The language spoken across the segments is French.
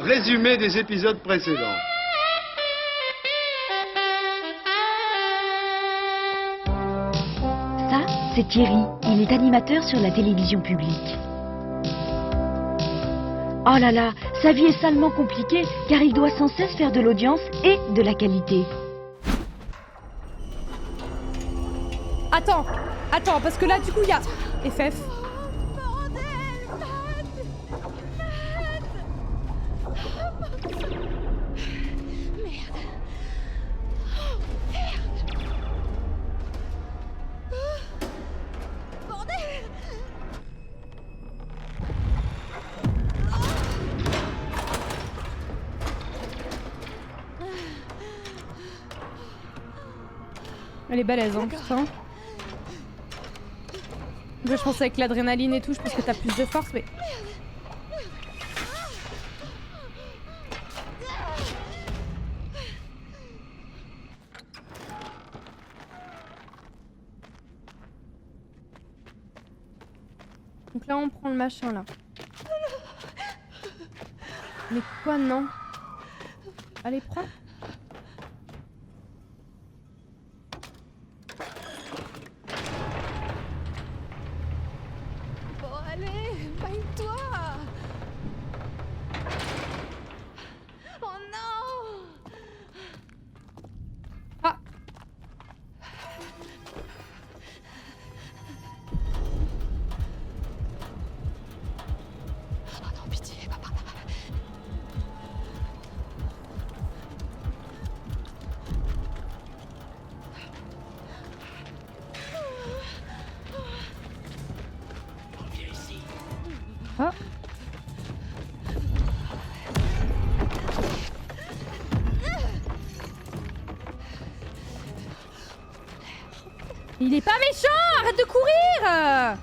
Résumé des épisodes précédents. Ça, c'est Thierry. Il est animateur sur la télévision publique. Oh là là, sa vie est salement compliquée car il doit sans cesse faire de l'audience et de la qualité. Attends, parce que là, du coup, il y a FF. Elle est balèze, hein, putain. Je pense avec l'adrénaline et tout, je pense que t'as plus de force, mais... Donc là, on prend le machin, là. Mais quoi, non? Allez, prends. Ah. Il est pas méchant, arrête de courir.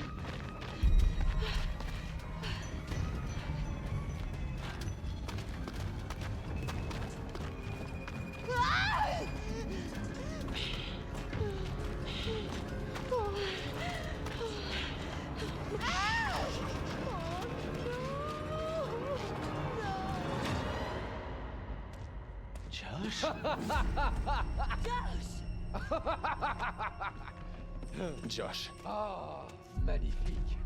Josh. Oh, magnifique.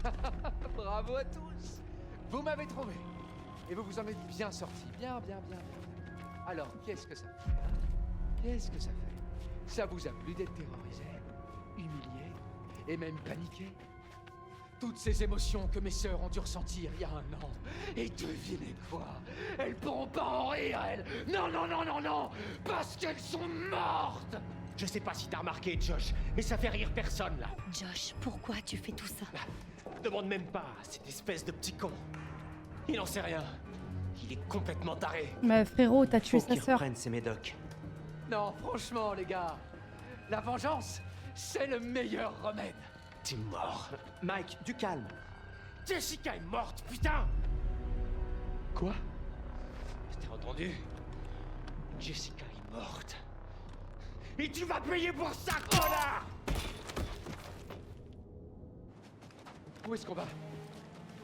Bravo à tous. Vous m'avez trouvé. Et vous vous en êtes bien sortis. Bien. Alors, qu'est-ce que ça fait, hein? Qu'est-ce que ça fait? Ça vous a plu d'être terrorisé, humilié et même paniqué? Toutes ces émotions que mes sœurs ont dû ressentir il y a 1 an. Et devinez quoi? Elles pourront pas en rire, elles. Non, parce qu'elles sont mortes. Je sais pas si t'as remarqué, Josh, mais ça fait rire personne, là. Josh, pourquoi tu fais tout ça? Demande même pas à cette espèce de petit con. Il en sait rien. Il est complètement taré. Mais frérot, t'as tué Faut sa qu'il sœur. reprenne ses médocs. Non, franchement, les gars. La vengeance, c'est le meilleur remède. T'es mort. Mike, du calme. Jessica est morte, putain! Quoi? T'as entendu? Jessica est morte. Et tu vas payer pour ça, connard! Où est-ce qu'on va?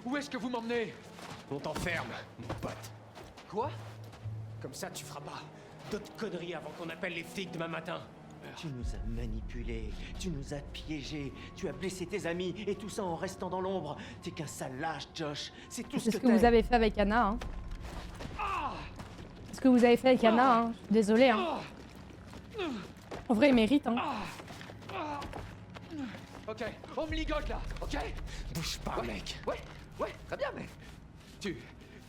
Où est-ce que vous m'emmenez? On t'enferme, mon pote. Quoi? Comme ça, tu feras pas d'autres conneries avant qu'on appelle les flics demain matin. Tu nous as manipulés, tu nous as piégés, tu as blessé tes amis, et tout ça en restant dans l'ombre. T'es qu'un sale lâche, Josh. C'est tout C'est ce ce que que vous t'es. avez fait avec Anna, hein. C'est ce que vous avez fait avec Anna, hein. Désolé, hein. En vrai, il mérite, hein. Ok, on me ligote là, ok? Bouge pas, mec. Ouais, très bien, mais...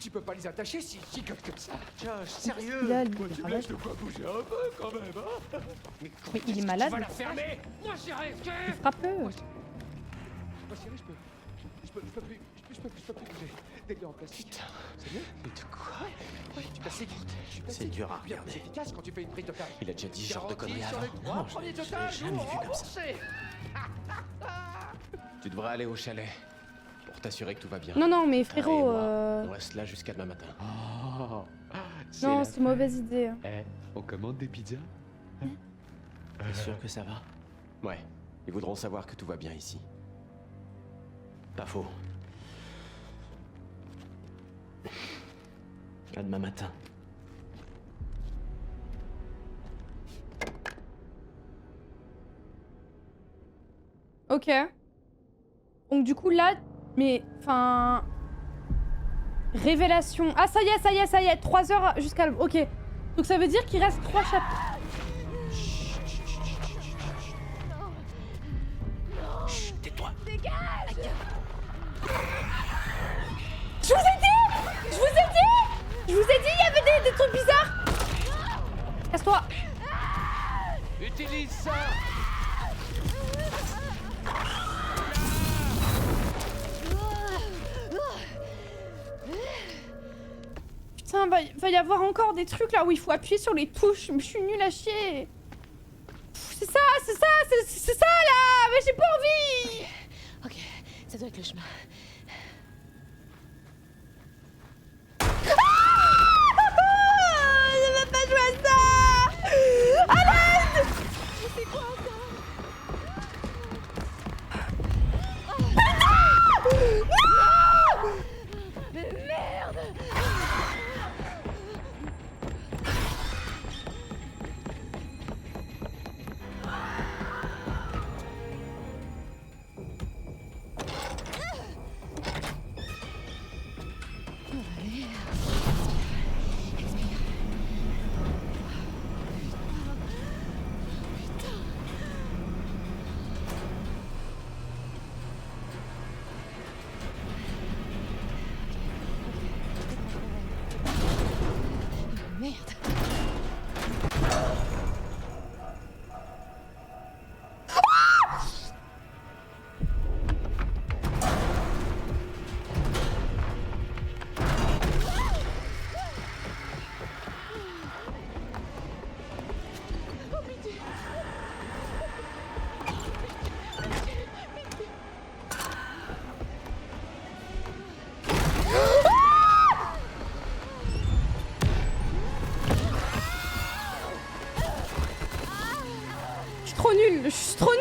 Tu peux pas les attacher s'ils gigotent comme ça. Josh, sérieux. Il a, lui, Moi, il tu me ravage. laisses de quoi bouger un peu, quand même, hein? Mais il est malade. Tu vas la fermer? Moi, j'ai risqué! Frappe-le. Moi, chérie, je peux plus bouger. Des clés en plastique. C'est mieux? Mais de quoi? Du plastique. C'est dur à Bien regarder. plus efficace quand tu fais une prise d'otage. Il a déjà dit ce genre de Garantie conneries sur avant. les 3 Non, je premiers l'ai otages jamais ou vu comme ça. remboursés. Tu devrais aller au chalet pour t'assurer que tout va bien. Non, mais Harry et frérot, moi, on reste là jusqu'à demain matin. Oh, non, c'est une mauvaise idée. Hein. On commande des pizzas? T'es sûr que ça va? Ouais, ils voudront savoir que tout va bien ici. Pas faux. À demain matin. Ok. Donc du coup là, mais enfin... Révélation. Ah ça y est, ça y est, ça y est. 3 heures jusqu'à... Ok. Donc ça veut dire qu'il reste 3 chapitres. Chut, tais-toi. Je vous ai dit! Je vous ai dit! Je vous ai dit, il y avait des trucs bizarres! Casse-toi! Utilise ça. Putain, va y avoir encore des trucs là où il faut appuyer sur les touches. Mais je suis nulle à chier. C'est ça là! Mais j'ai pas envie! Ok, ça doit être le chemin. Je veux pas jouer à ça! Arrête! C'est quoi ça? Mais merde! Merde. Je suis trop nulle!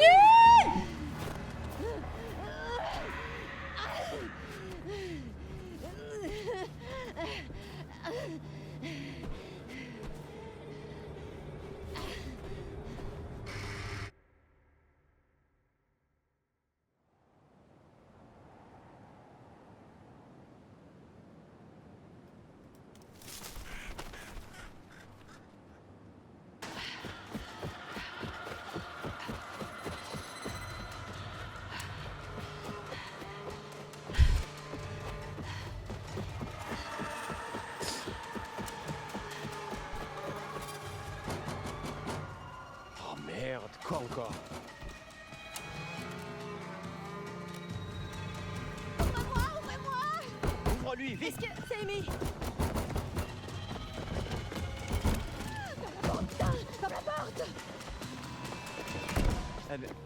Oh merde, quoi encore? Ouvre-lui, vite. Est-ce que c'est Amy?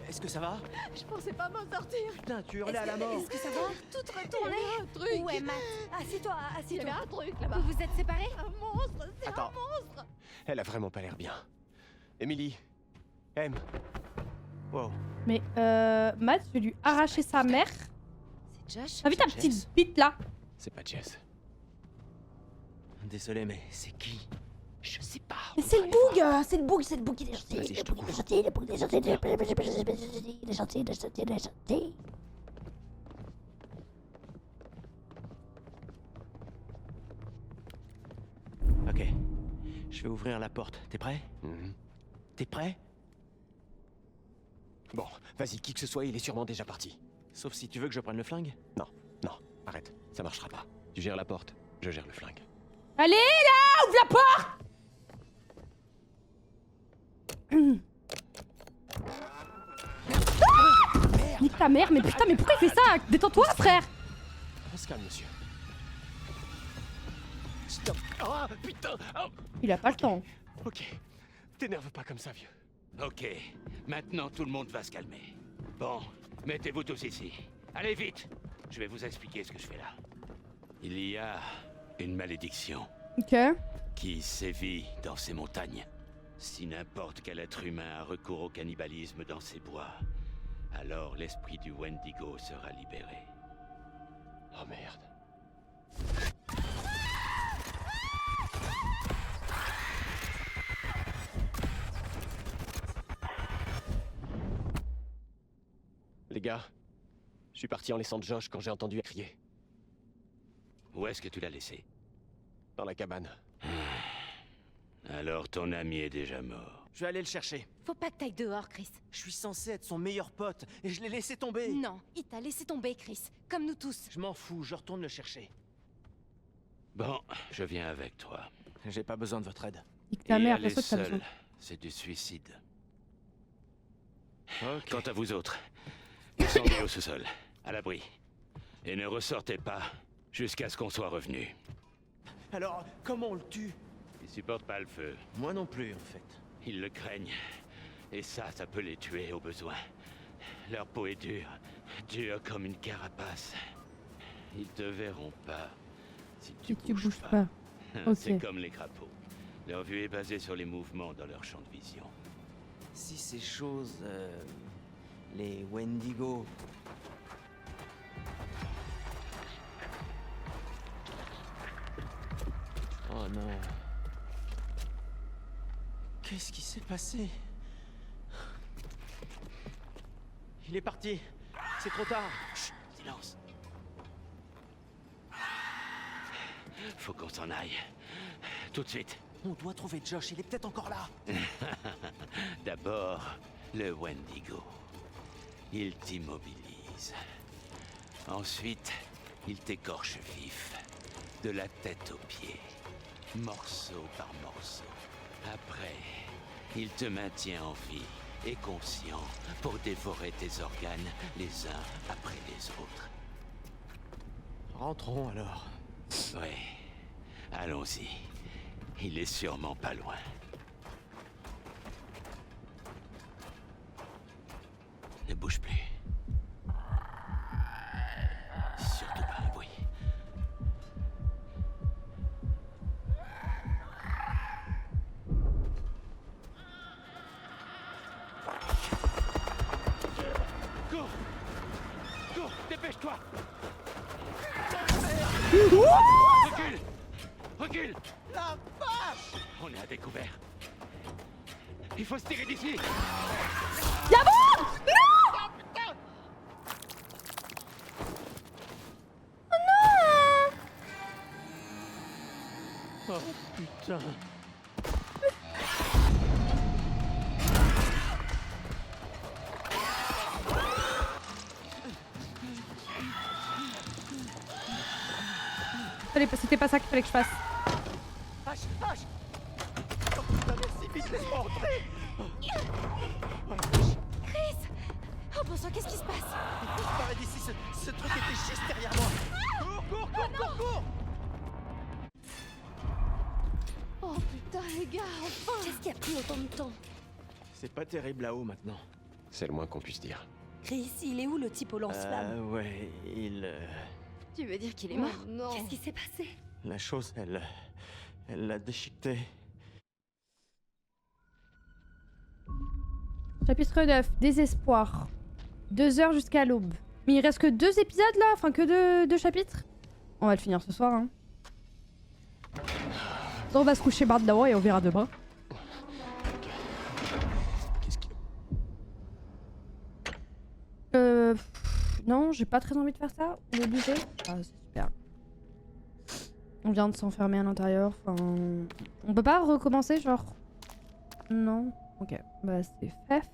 Est-ce que ça va? Je pensais pas m'en sortir. Putain, tu hurlais à la mort. Est-ce que ça va? Tout retourné. un truc. Ouais, Matt. Assieds-toi, Il y avait assieds-toi. un truc là-bas. Vous vous êtes séparés? Un monstre, c'est Attends. un monstre. Elle a vraiment pas l'air bien. Emily. M. Wow. Mais Matt, je vais lui arracher sa mère. C'est Josh? T'as vu ta Jess. petite bite là? C'est pas Jess. Désolé, mais c'est qui? Je sais pas. Mais c'est le bug, c'est le bug, c'est le bug, il est gentil. Vas-y, je te couvre. Il est gentil, il est gentil, il est gentil, il est gentil, il est gentil, il est gentil. Ok. Je vais ouvrir la porte. T'es prêt? T'es prêt? Bon, vas-y, qui que ce soit, il est sûrement déjà parti. Sauf si tu veux que je prenne le flingue. Non, arrête, ça marchera pas. Tu gères la porte, je gère le flingue. Allez là, ouvre la porte! Nique ta mère, mais putain, mais pourquoi il fait ça? Détends-toi, frère! On se calme, monsieur. Stop. Ah, putain. Oh. Il a pas le temps. Ok, t'énerve pas comme ça, vieux. Ok, maintenant tout le monde va se calmer. Bon, mettez-vous tous ici. Allez vite. Je vais vous expliquer ce que je fais là. Il y a une malédiction Ok. qui sévit dans ces montagnes. Si n'importe quel être humain a recours au cannibalisme dans ces bois, alors l'esprit du Wendigo sera libéré. Oh merde. gars, je suis parti en laissant Josh quand j'ai entendu crier. Où est-ce que tu l'as laissé? Dans la cabane. Alors ton ami est déjà mort. Je vais aller le chercher. Faut pas que t'ailles dehors, Chris. Je suis censé être son meilleur pote et je l'ai laissé tomber. Non, il t'a laissé tomber, Chris. Comme nous tous. Je m'en fous, je retourne le chercher. Bon, je viens avec toi. J'ai pas besoin de votre aide. Nique ta Et mère, aller fais ça que t'as seul, besoin. c'est du suicide. Ok. Quant à vous autres, descendez au sous-sol, à l'abri. Et ne ressortez pas jusqu'à ce qu'on soit revenu. Alors, comment on le tue? Ils supportent pas le feu. Moi non plus, en fait. Ils le craignent. Et ça peut les tuer au besoin. Leur peau est dure. Dure comme une carapace. Ils te verront pas si Si tu bouges pas. pas. Ok. C'est comme les crapauds. Leur vue est basée sur les mouvements dans leur champ de vision. Si ces choses... les Wendigo... Oh non... Qu'est-ce qui s'est passé? Il est parti. C'est trop tard. Chut, silence. Faut qu'on s'en aille. Tout de suite. On doit trouver Josh, il est peut-être encore là. D'abord, le Wendigo. Il t'immobilise. Ensuite, il t'écorche vif. De la tête aux pieds. Morceau par morceau. Après, il te maintient en vie et conscient pour dévorer tes organes les uns après les autres. Rentrons alors. Oui, allons-y. Il est sûrement pas loin. Ne bouge plus. Surtout pas un bruit. Cours! Cours! Dépêche-toi! Recule! Recule! La vache! On est à découvert. Il faut se tirer d'ici! Oh putain. C'était pas ça qu'il fallait que je fasse. H! H! Oh putain, merci, vite, laisse-moi entrer! Chris! Oh bon sang, qu'est-ce qui se passe? Il faut se barrer d'ici, ce truc était juste derrière moi! Cours! Oh putain, les gars, enfin! Qu'est-ce qui a pris autant de temps? C'est pas terrible là-haut maintenant. C'est le moins qu'on puisse dire. Chris, il est où le type au lance-flamme? Ouais, il... Tu veux dire qu'il est mort? non. Qu'est-ce qui s'est passé? La chose, elle l'a déchiqueté. Chapitre 9, désespoir. 2 heures jusqu'à l'aube. Mais il reste que 2 épisodes là, enfin que 2 chapitres. On va le finir ce soir, hein. On va se coucher barre de là-haut et on verra demain. Qu'est-ce qui... Non, j'ai pas très envie de faire ça. On est obligé. Ah, c'est super. On vient de s'enfermer à l'intérieur. Enfin, on peut pas recommencer, genre. Non. Ok. Bah c'est fait.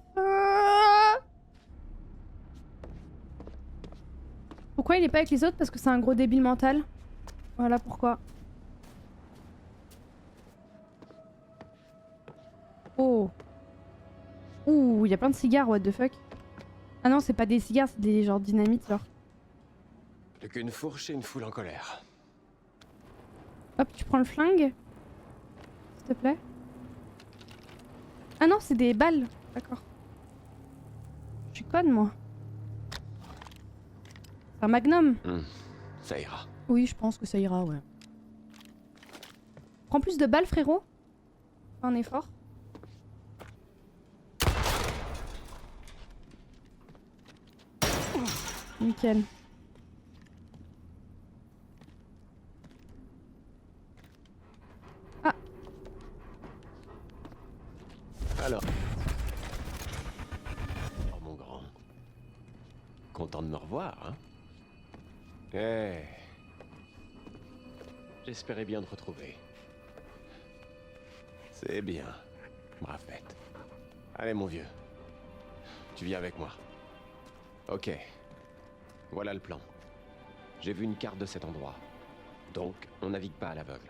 Pourquoi il est pas avec les autres? Parce que c'est un gros débile mental. Voilà pourquoi. Oh. Ouh, il y a plein de cigares, what the fuck. Ah non, c'est pas des cigares, c'est des genres dynamites, genre. Plus qu'une fourche et une foule en colère. Hop, tu prends le flingue. S'il te plaît. Ah non, c'est des balles. D'accord. Je suis conne, moi. C'est un magnum. Ça ira. Oui, je pense que ça ira, ouais. Prends plus de balles, frérot. Fais un effort. Nickel. Ah. Alors. Oh mon grand. content de me revoir, hein? Eh... J'espérais bien te retrouver. C'est bien. Brave bête. Allez, mon vieux. Tu viens avec moi. Ok. Voilà le plan. J'ai vu une carte de cet endroit. Donc, on navigue pas à l'aveugle.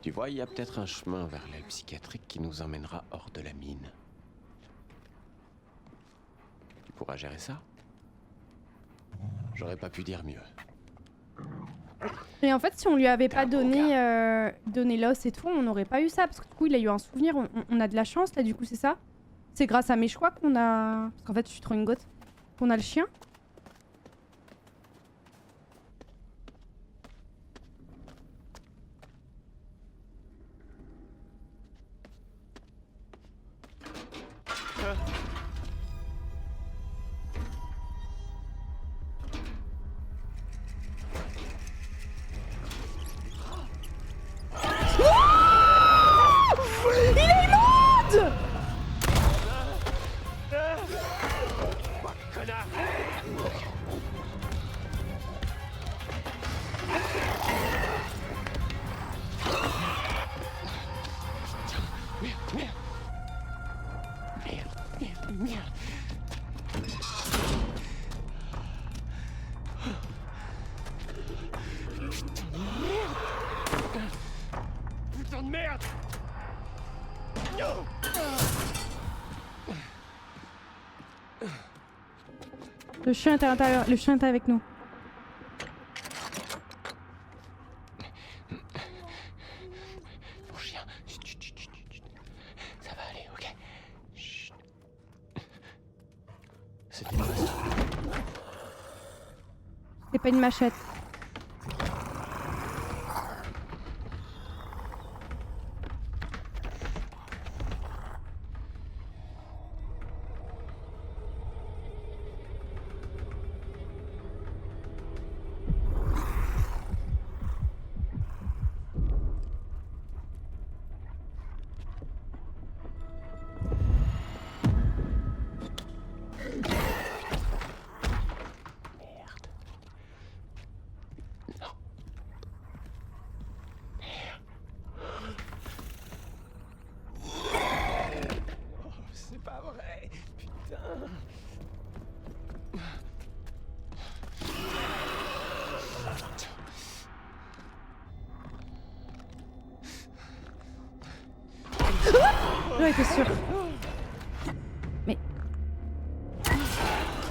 Tu vois, il y a peut-être un chemin vers l'aile psychiatrique qui nous emmènera hors de la mine. Tu pourras gérer ça? J'aurais pas pu dire mieux. Et en fait, si on lui avait pas donné l'os et tout, on n'aurait pas eu ça. Parce que du coup, il a eu un souvenir. On a de la chance, là, du coup, c'est ça. C'est grâce à mes choix qu'on a... Parce qu'en fait, je suis trop une gosse. Qu'on a le chien. Putain de merde! Le chien est à l'intérieur. Le chien est avec nous. Mon chien. Chut, chut, chut, chut, chut. Ça va aller, ok? Chut. C'est une machette. C'est pas une machette. C'est pas vrai, putain. J'en étais sûre. Mais...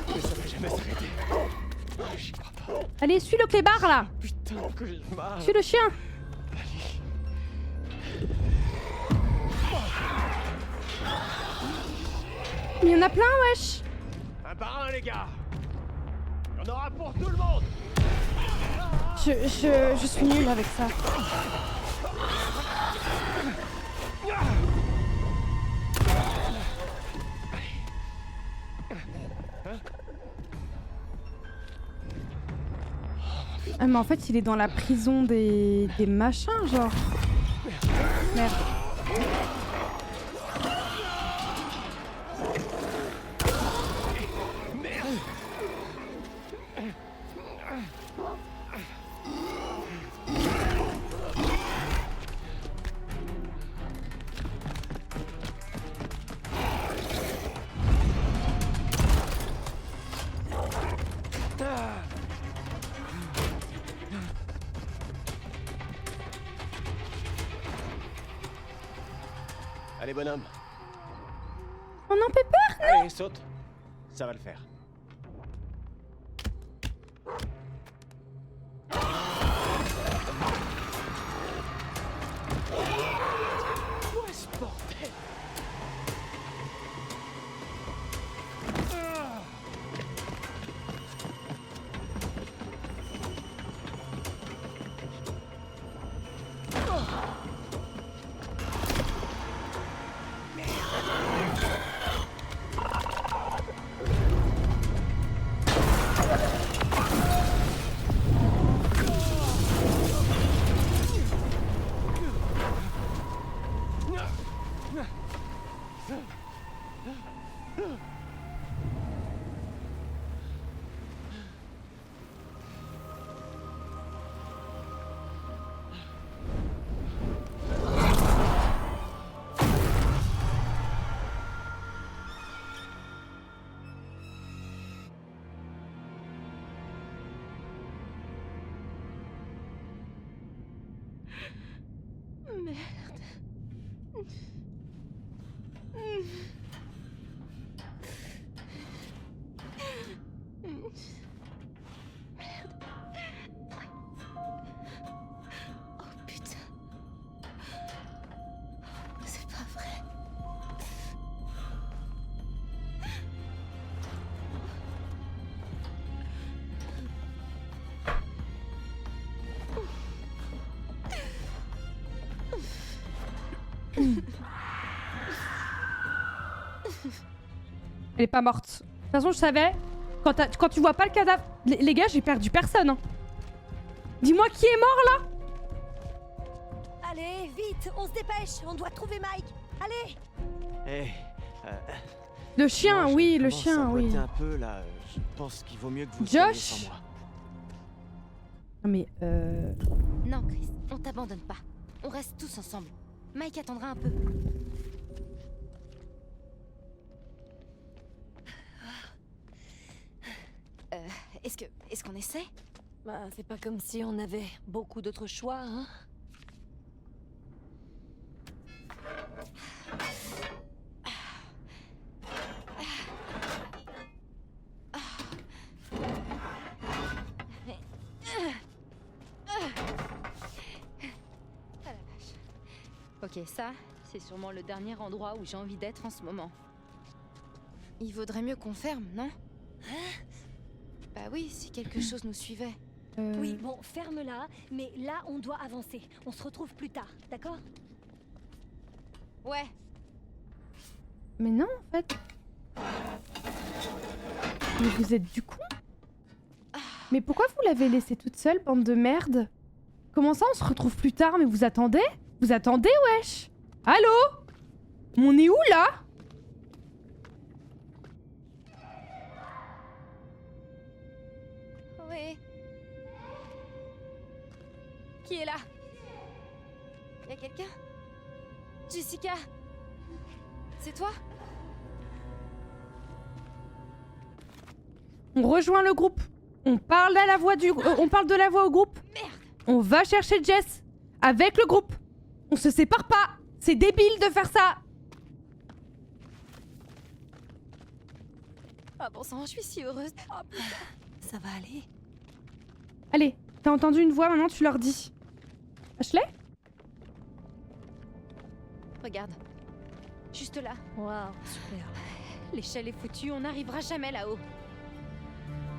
Mais ça va jamais s'arrêter. J'y crois pas. Allez, suis le clébard là. Putain, que j'ai mal. Suis le chien. Mais il y en a plein, wesh. Un par un, les gars! Il y en aura pour tout le monde! Je suis nulle avec ça. Ah mais en fait il est dans la prison des machins genre. Merde. Allez, bonhomme. On en peut peur, non? Allez, saute. Ça va le faire. Ouais, ce bordel! Oh putain. C'est pas vrai. Elle est pas morte. De toute façon, je savais. Quand tu vois pas le cadavre... Les gars, j'ai perdu personne. Hein. Dis-moi qui est mort, là. Allez, vite, on se dépêche. On doit trouver Mike. Allez. Hé, Le chien, moi, je oui, le commence chien, à oui. boiter un peu là, je pense qu'il vaut mieux que vous Josh soyez sans moi. Non mais Non, Chris, on t'abandonne pas. On reste tous ensemble. Mike attendra un peu. Est-ce qu'on essaie? Bah, c'est pas comme si on avait beaucoup d'autres choix, hein. Ok, ça, c'est sûrement le dernier endroit où j'ai envie d'être en ce moment. Il vaudrait mieux qu'on ferme, non? Bah oui, si quelque chose nous suivait. Oui, bon, ferme-la, mais là, on doit avancer. On se retrouve plus tard, d'accord? Ouais. Mais non, en fait. Mais vous êtes du con? Mais pourquoi vous l'avez laissée toute seule, bande de merde? Comment ça, on se retrouve plus tard? Mais vous attendez? Vous attendez, wesh? Allô? On est où, là? Oui. Qui est là? Y'a quelqu'un? Jessica? C'est toi? On rejoint le groupe. On parle à la voix du... on parle de la voix au groupe. Merde. On va chercher Jess. Avec le groupe. On se sépare pas. C'est débile de faire ça. Ah bon sang, je suis si heureuse. Oh putain. Ça va aller? Allez, t'as entendu une voix, maintenant tu leur dis. Ashley? Regarde. Juste là. Waouh, super. L'échelle est foutue, on n'arrivera jamais là-haut.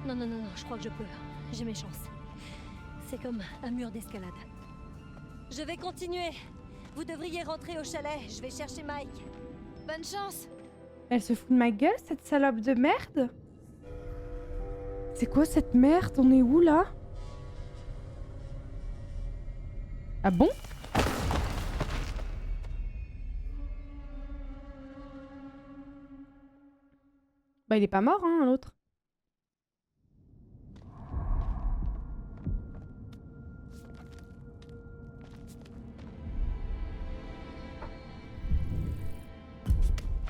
Non, je crois que je peux. J'ai mes chances. C'est comme un mur d'escalade. Je vais continuer. Vous devriez rentrer au chalet. Je vais chercher Mike. Bonne chance. Elle se fout de ma gueule, cette salope de merde? C'est quoi cette merde? On est où, là? Ah bon? Bah il est pas mort, hein, l'autre.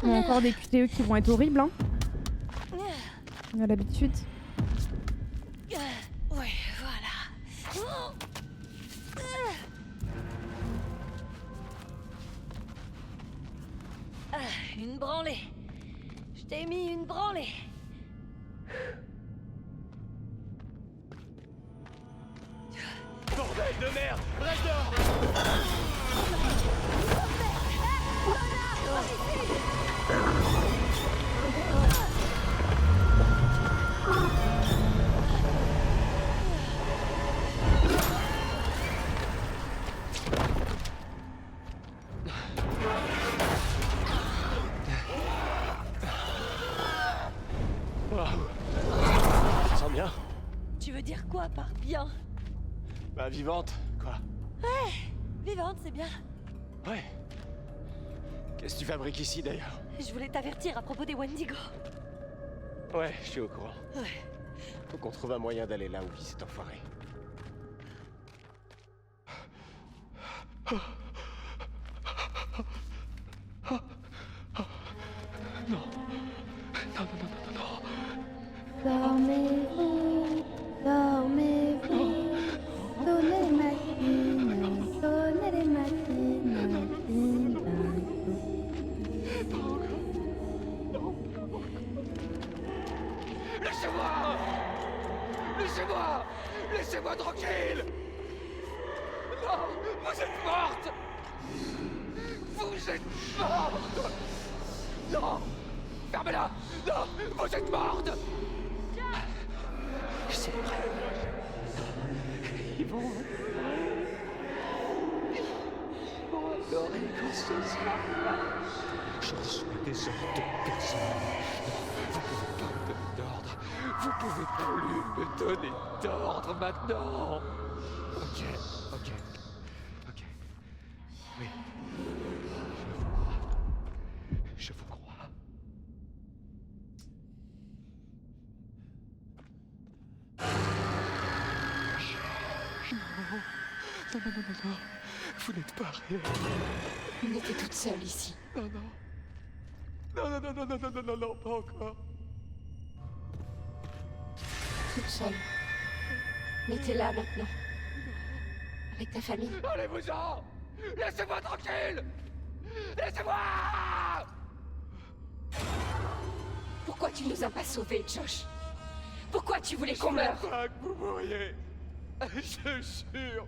On a encore des QTE qui vont être horribles, hein. On a l'habitude. Ouais, voilà. Une branlée. Je t'ai mis une branlée. Bordel de merde! Reste dehors! Tu te sens bien? Tu veux dire quoi par bien? Bah vivante, quoi. Ouais, vivante, c'est bien. Ouais. Qu'est-ce que tu fabriques ici d'ailleurs? Je voulais t'avertir à propos des Wendigo. Ouais, je suis au courant. Ouais. Faut qu'on trouve un moyen d'aller là où vit cet enfoiré. Non. Dormez-vous, dormez-vous, sonnez les matines, sonnez les matines. Vous êtes morte! Non! Fermez-la! Non! Vous êtes morte! C'est vrai. Ils vont adorer quand ce sera. Je reçois des ordres de personne. Vous pouvez pas me donner d'ordre. Vous pouvez plus me donner d'ordre maintenant. Ok. Oui. Je vous crois. Non. Vous n'êtes pas réel. On était toutes seules ici. Non, pas encore. Toute seule. Mais t'es là maintenant. Avec ta famille. Allez-vous-en! Laissez-moi tranquille! Laissez-moi! Pourquoi tu nous as pas sauvés, Josh? Pourquoi tu voulais qu'on meure? Je voulais pas que vous mouriez. Je jure.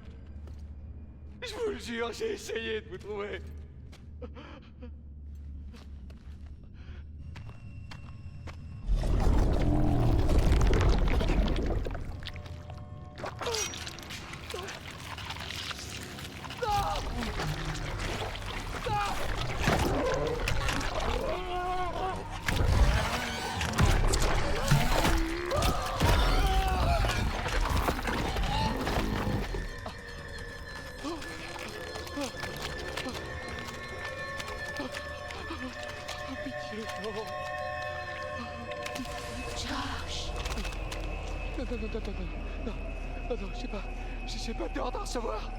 Je vous le jure, j'ai essayé de vous trouver. Josh! Non, j'ai pas d'ordre à recevoir.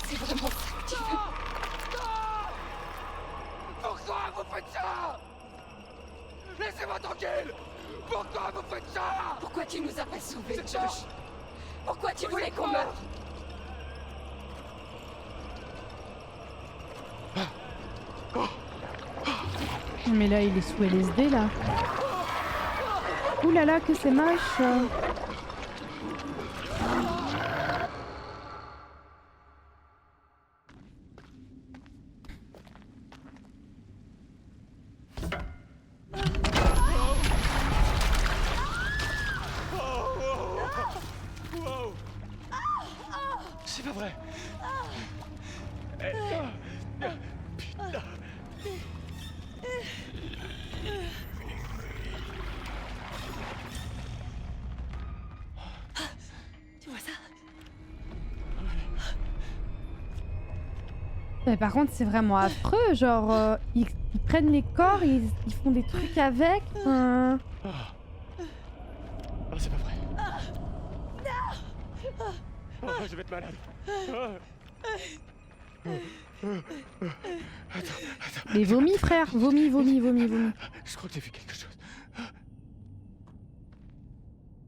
C'est vraiment ça que tu veux? Pourquoi vous faites ça? Laissez-moi tranquille! Pourquoi vous faites ça? Pourquoi tu nous as pas sauvés, Josh? Pourquoi tu voulais qu'on meure? Mais là, il est sous LSD, là. Ouh là là, que c'est moche. C'est pas vrai. Putain. Tu vois ça? Mais par contre, c'est vraiment affreux. Genre, ils prennent les corps, ils font des trucs avec. Oh, c'est pas vrai. Oh, je vais être malade. Attends. Mais vomis, frère. Vomis. Je crois que j'ai vu quelque chose.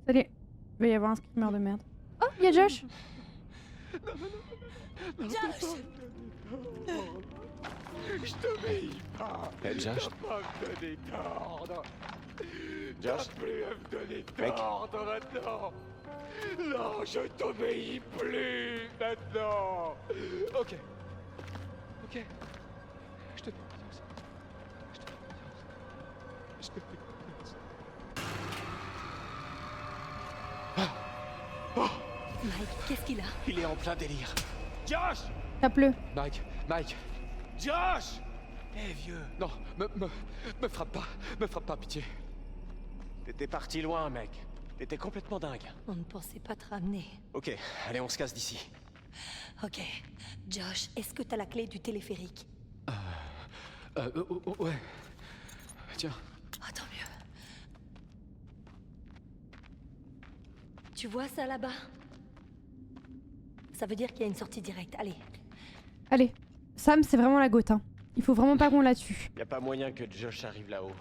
Allez, il va y avoir un screamer de merde. Oh, il y a Josh. Josh! Je t'obéis pas. Hey, Josh? T'as pas me donner d'ordre. Josh? T'as plus à me donner Mec? d'ordre maintenant. Non, je t'obéis plus maintenant. Ok. Je te fais confiance. Je te fais confiance. Mike, qu'est-ce qu'il a? Il est en plein délire. Josh! Tape-le. Mike! Josh! Eh vieux! Non, me frappe pas, pitié. T'étais parti loin, mec. T'étais complètement dingue. On ne pensait pas te ramener. Ok, allez, on se casse d'ici. Ok. Josh, est-ce que t'as la clé du téléphérique? Ouais. Tiens. Oh, tant mieux. Tu vois ça là-bas? Ça veut dire qu'il y a une sortie directe. Allez. Allez. Sam, c'est vraiment la goutte. Hein. Il faut vraiment pas qu'on la tue. Y a pas moyen que Josh arrive là-haut.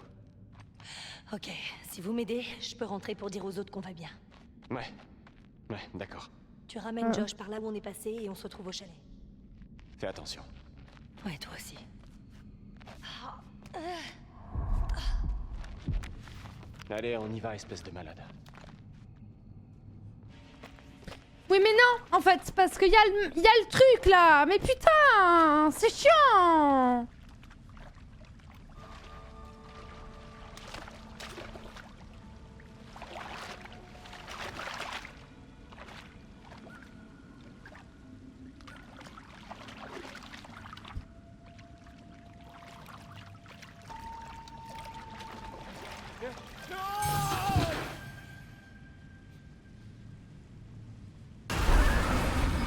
Ok. Si vous m'aidez, je peux rentrer pour dire aux autres qu'on va bien. Ouais, d'accord. Tu ramènes Josh par là où on est passé et on se retrouve au chalet. Fais attention. Ouais, toi aussi. Allez, on y va, espèce de malade. Oui mais non, en fait, c'est parce qu'il y a le truc là. Mais putain, c'est chiant.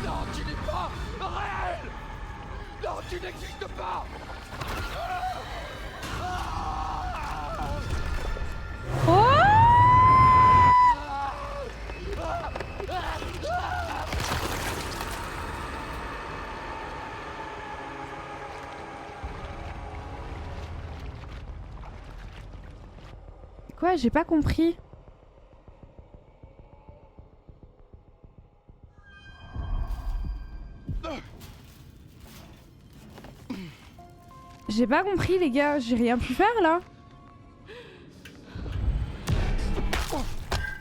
Non, tu n'es pas réel. Non, tu n'existes pas. Quoi, j'ai pas compris. J'ai pas compris les gars, j'ai rien pu faire là.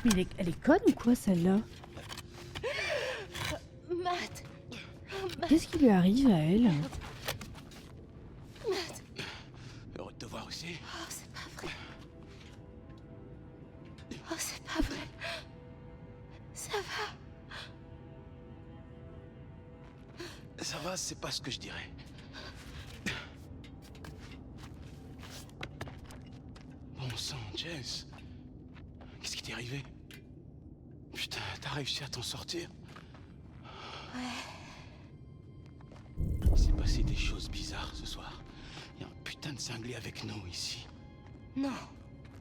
Mais elle est conne ou quoi celle-là? Matt. Qu'est-ce qui lui arrive à elle? Matt. Heureux de te voir aussi. Oh, c'est pas vrai. Oh, c'est pas vrai. Ça va. Ça va, c'est pas ce que je dirais. Bon sang, Jess. Qu'est-ce qui t'est arrivé? Putain, t'as réussi à t'en sortir? Ouais. Il s'est passé des choses bizarres ce soir. Il y a un putain de cinglé avec nous ici. Non.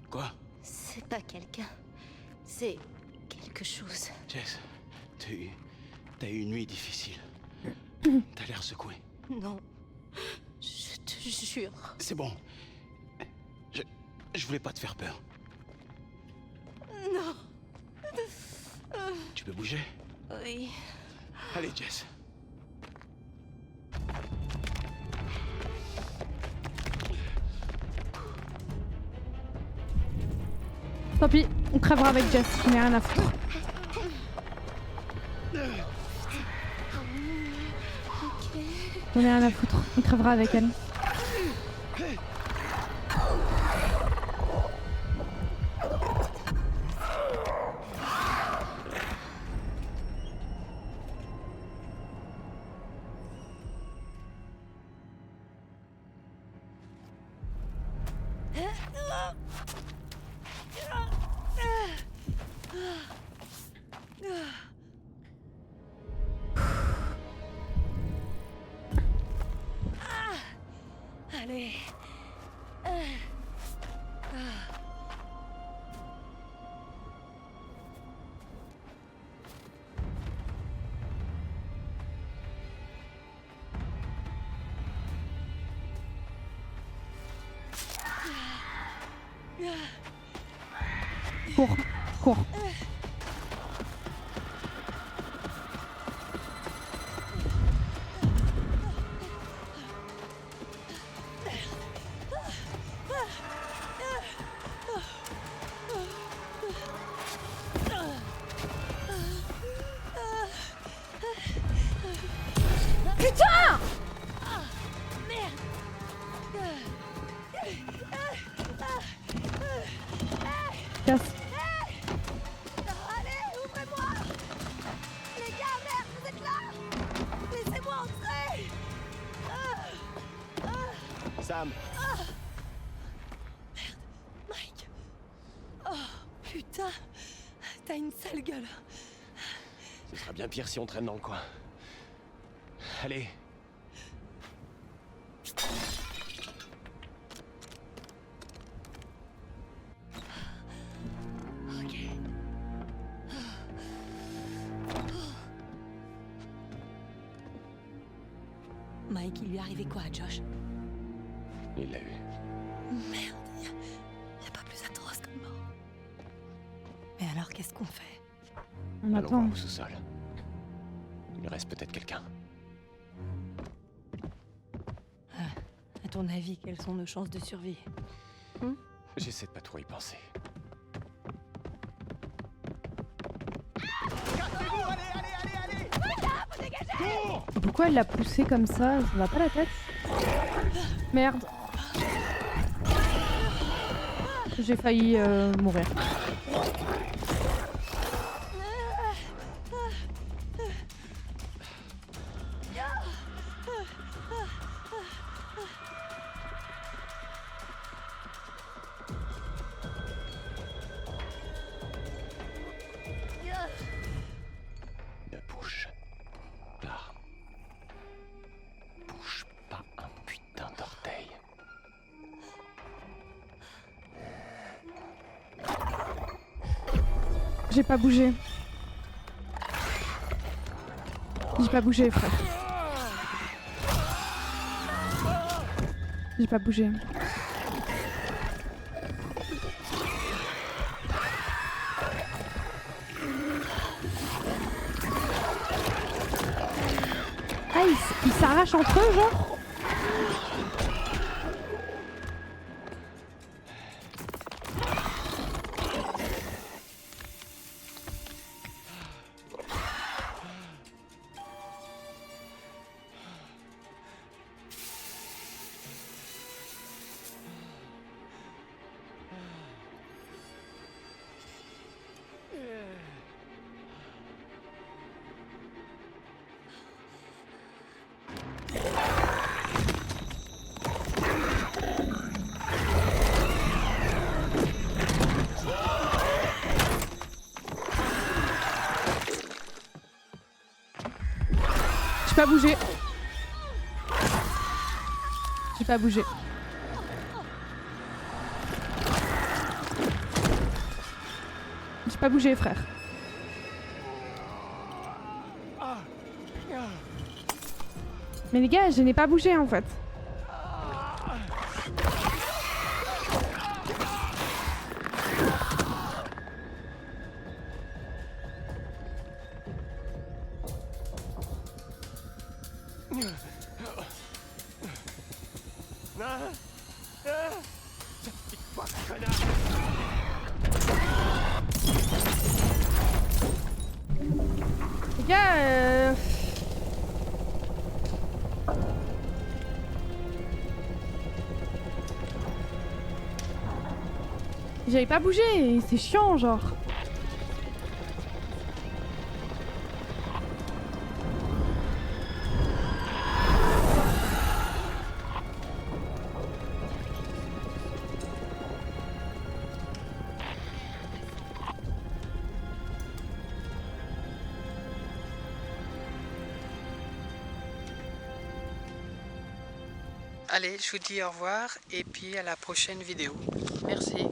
Quoi? C'est pas quelqu'un. C'est quelque chose. Jess, t'as eu une nuit difficile. T'as l'air secoué. Non. Je te jure. C'est bon. Je voulais pas te faire peur. Non. Tu peux bouger? Oui. Allez, Jess. Tant pis, on crèvera avec Jess, j'en ai rien à foutre. J'en ai rien à foutre, on crèvera avec elle. Allez. Cours, cours. Putain! Casse. Allez, ouvrez-moi! Les gars, merde, vous êtes là? Laissez-moi entrer! Sam! Merde, Mike! Oh, putain! T'as une sale gueule! Ce sera bien pire si on traîne dans le coin. Allez. Ok. Mike, il lui est arrivé quoi à Josh? Il l'a eu. Merde, y a pas plus atroce comme mort. Mais alors, qu'est-ce qu'on fait? On Allons attend. voir au sous-sol. Il reste peut-être quelqu'un. À ton avis, quelles sont nos chances de survie? J'essaie de pas trop y penser. Cassez-vous, allez, allez, allez! pourquoi elle l'a poussé comme ça? Ça va pas la tête? Merde. J'ai failli mourir. Ne bouge pas. Bouge pas un putain d'orteil. J'ai pas bougé. J'ai pas bougé, frère. J'ai pas bougé. Ah, ils s'arrachent entre eux, genre? J'ai pas bougé. J'ai pas bougé. J'ai pas bougé, frère. Mais les gars, je n'ai pas bougé en fait. Les gars, j'avais pas bougé, c'est chiant genre. Allez, je vous dis au revoir et puis à la prochaine vidéo. Merci.